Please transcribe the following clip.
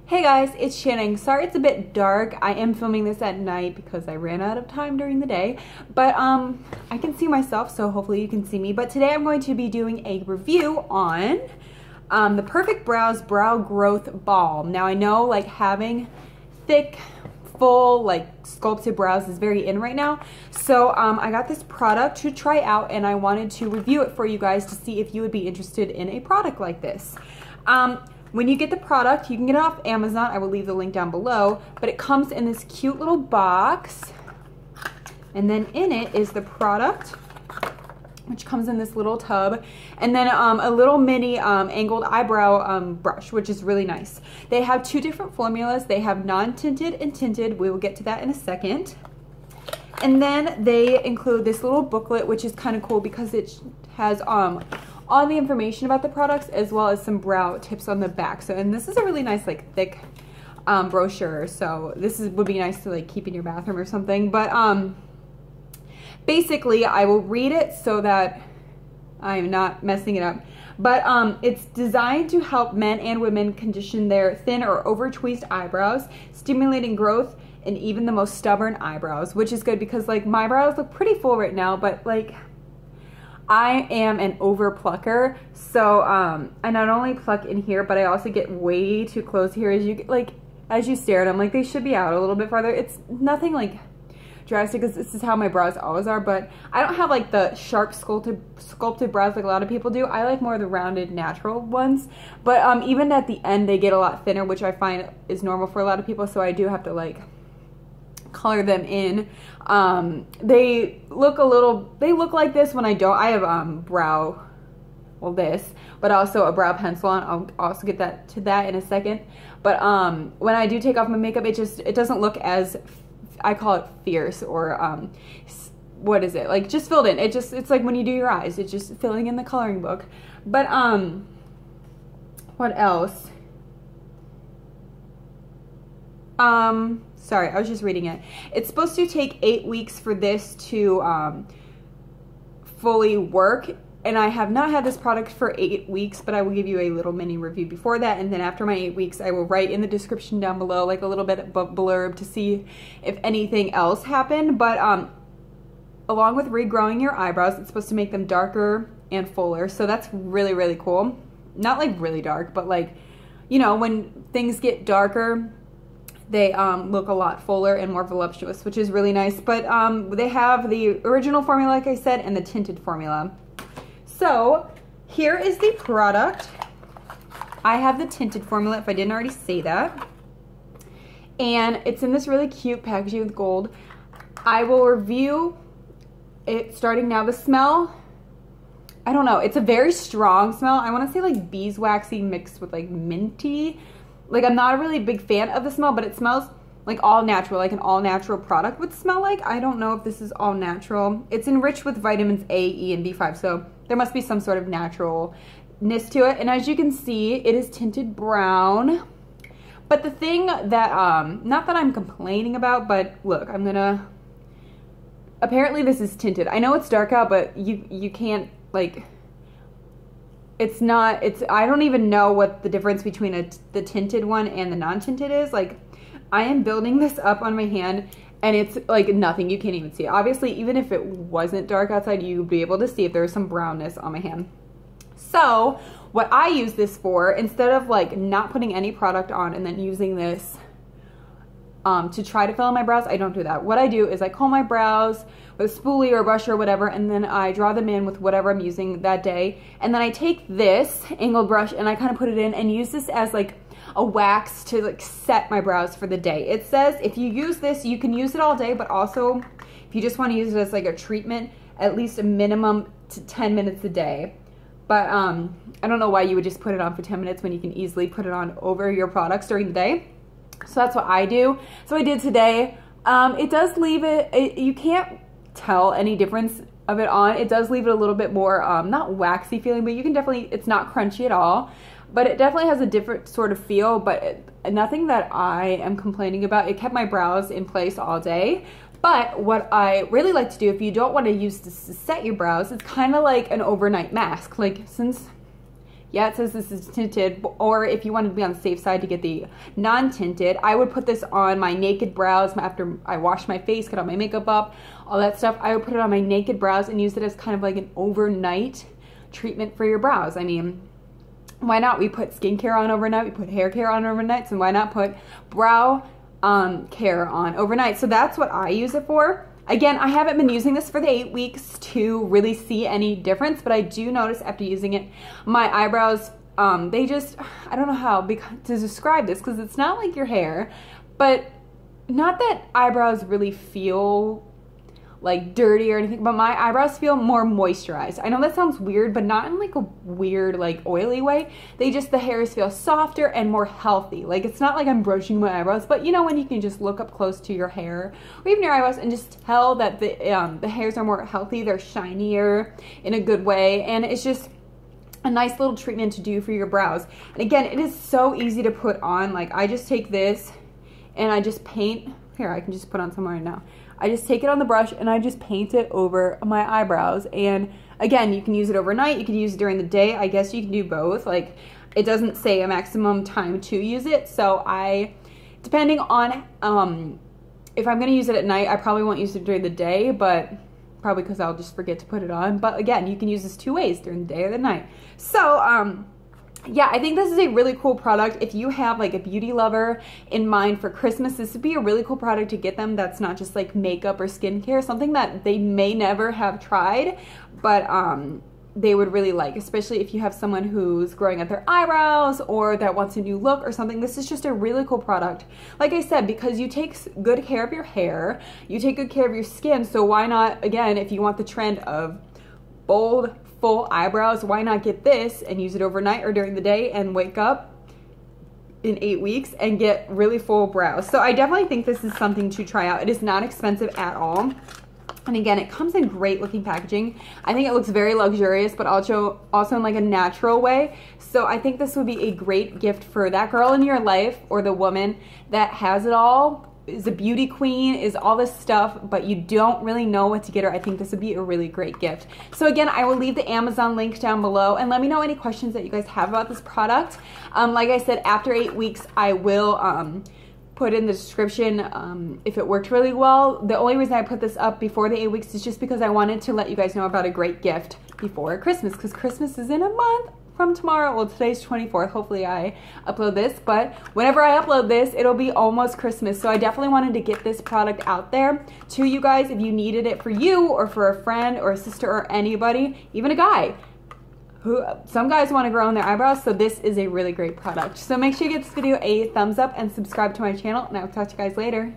Hey guys, it's Channing. Sorry it's a bit dark. I am filming this at night because I ran out of time during the day. But I can see myself, so hopefully you can see me. But today I'm going to be doing a review on the Perfect Brows Brow Growth Balm. Now I know like having thick, full, like sculpted brows is very in right now. So I got this product to try out and I wanted to review it for you guys to see if you would be interested in a product like this. When you get the product, you can get it off Amazon. I will leave the link down below, but it comes in this cute little box. And then in it is the product, which comes in this little tub. And then a little mini angled eyebrow brush, which is really nice. They have two different formulas. They have non-tinted and tinted. We will get to that in a second. And then they include this little booklet, which is kind of cool because it has all the information about the products as well as some brow tips on the back. So, and this is a really nice like thick brochure. So this would be nice to like keep in your bathroom or something. But basically I will read it so that I'm not messing it up. But it's designed to help men and women condition their thin or over tweezed eyebrows, stimulating growth in even the most stubborn eyebrows, which is good because like my brows look pretty full right now, but like I am an over plucker, so I not only pluck in here, but I also get way too close here as you get, like as you stare at them, like they should be out a little bit farther. It's nothing like drastic because this is how my brows always are, but I don't have like the sharp sculpted brows like a lot of people do. I like more of the rounded natural ones, but even at the end they get a lot thinner, which I find is normal for a lot of people, so I do have to like color them in. They look like this when I don't. I have brow, well this, but also a brow pencil on. I'll also get to that in a second. But when I do take off my makeup, it doesn't look as, I call it fierce, or what is it, like just filled in. It's like when you do your eyes, it's just filling in the coloring book. But what else? Sorry, I was just reading it. It's supposed to take 8 weeks for this to fully work, and I have not had this product for 8 weeks, but I will give you a little mini review before that, and then after my 8 weeks, I will write in the description down below like a little bit of blurb to see if anything else happened. But along with regrowing your eyebrows, it's supposed to make them darker and fuller, so that's really, really cool. Not like really dark, but like, you know, when things get darker, they look a lot fuller and more voluptuous, which is really nice. But they have the original formula, like I said, and the tinted formula. So here is the product. I have the tinted formula, if I didn't already say that. And it's in this really cute packaging with gold. I will review it starting now. The smell, I don't know. It's a very strong smell. I want to say like beeswaxy mixed with like minty. Like, I'm not a really big fan of the smell, but it smells like all natural, like an all natural product would smell like. I don't know if this is all natural. It's enriched with vitamins A, E, and B5, so there must be some sort of naturalness to it. And as you can see, it is tinted brown. But the thing that, not that I'm complaining about, but look, apparently this is tinted. I know it's dark out, but you can't, like, I don't even know what the difference between the tinted one and the non-tinted is. Like, I am building this up on my hand and it's like nothing. You can't even see it. Obviously, even if it wasn't dark outside, you'd be able to see if there was some brownness on my hand. So what I use this for, instead of like not putting any product on and then using this to try to fill in my brows, I don't do that. What I do is I comb my brows with a spoolie or a brush or whatever, and then I draw them in with whatever I'm using that day. And then I take this angled brush and I kind of put it in and use this as like a wax to like set my brows for the day. It says if you use this, you can use it all day, but also if you just want to use it as like a treatment, at least a minimum to 10 minutes a day. But I don't know why you would just put it on for 10 minutes when you can easily put it on over your products during the day. So that's what I do. So I did today. It does leave it, you can't tell any difference of it on. It does leave it a little bit more, not waxy feeling, but you can definitely, it's not crunchy at all, but it definitely has a different sort of feel, but nothing that I am complaining about. It kept my brows in place all day. But what I really like to do, if you don't want to use this to set your brows, it's kind of like an overnight mask. Like, since Yeah, it says this is tinted, or if you wanted to be on the safe side to get the non-tinted, I would put this on my naked brows after I wash my face, get all my makeup up, all that stuff. I would put it on my naked brows and use it as kind of like an overnight treatment for your brows. I mean, why not? We put skincare on overnight, we put hair care on overnight, so why not put brow care on overnight? So that's what I use it for. Again, I haven't been using this for the 8 weeks to really see any difference, but I do notice after using it, my eyebrows, they just, I don't know how to describe this because it's not like your hair, but not that eyebrows really feel like dirty or anything, but my eyebrows feel more moisturized. I know that sounds weird, but not in like a weird, like oily way. The hairs feel softer and more healthy. Like it's not like I'm brushing my eyebrows, but you know when you can just look up close to your hair or even your eyebrows and just tell that the hairs are more healthy, they're shinier in a good way, and it's just a nice little treatment to do for your brows. And again, it is so easy to put on. Like I just take this and I just paint. Here, I can just put on some right now. I just take it on the brush and I just paint it over my eyebrows. And again, you can use it overnight, you can use it during the day. I guess you can do both. Like it doesn't say a maximum time to use it. So depending on if I'm gonna use it at night, I probably won't use it during the day, but probably because I'll just forget to put it on. But again, you can use this 2 ways, during the day or the night. So yeah, I think this is a really cool product. If you have like a beauty lover in mind for Christmas, this would be a really cool product to get them that's not just like makeup or skincare, something that they may never have tried, but they would really like, especially if you have someone who's growing out their eyebrows or that wants a new look or something. This is just a really cool product. Like I said, because you take good care of your hair, you take good care of your skin, so why not, again, if you want the trend of bold, full eyebrows, why not get this and use it overnight or during the day and wake up in 8 weeks and get really full brows. So I definitely think this is something to try out. It is not expensive at all. And again, it comes in great looking packaging. I think it looks very luxurious, but also in like a natural way. So I think this would be a great gift for that girl in your life or the woman that has it all, is a beauty queen, is all this stuff, but you don't really know what to get her. I think this would be a really great gift. So again, I will leave the Amazon link down below and let me know any questions that you guys have about this product. Like I said, after 8 weeks, I will put in the description if it worked really well. The only reason I put this up before the 8 weeks is just because I wanted to let you guys know about a great gift before Christmas, because Christmas is in a month from tomorrow. Well, today's 24th. Hopefully I upload this, but whenever I upload this, it'll be almost Christmas. So I definitely wanted to get this product out there to you guys if you needed it for you or for a friend or a sister or anybody, even a guy. Some guys want to grow on their eyebrows, so this is a really great product. So make sure you give this video a thumbs up and subscribe to my channel, and I will talk to you guys later.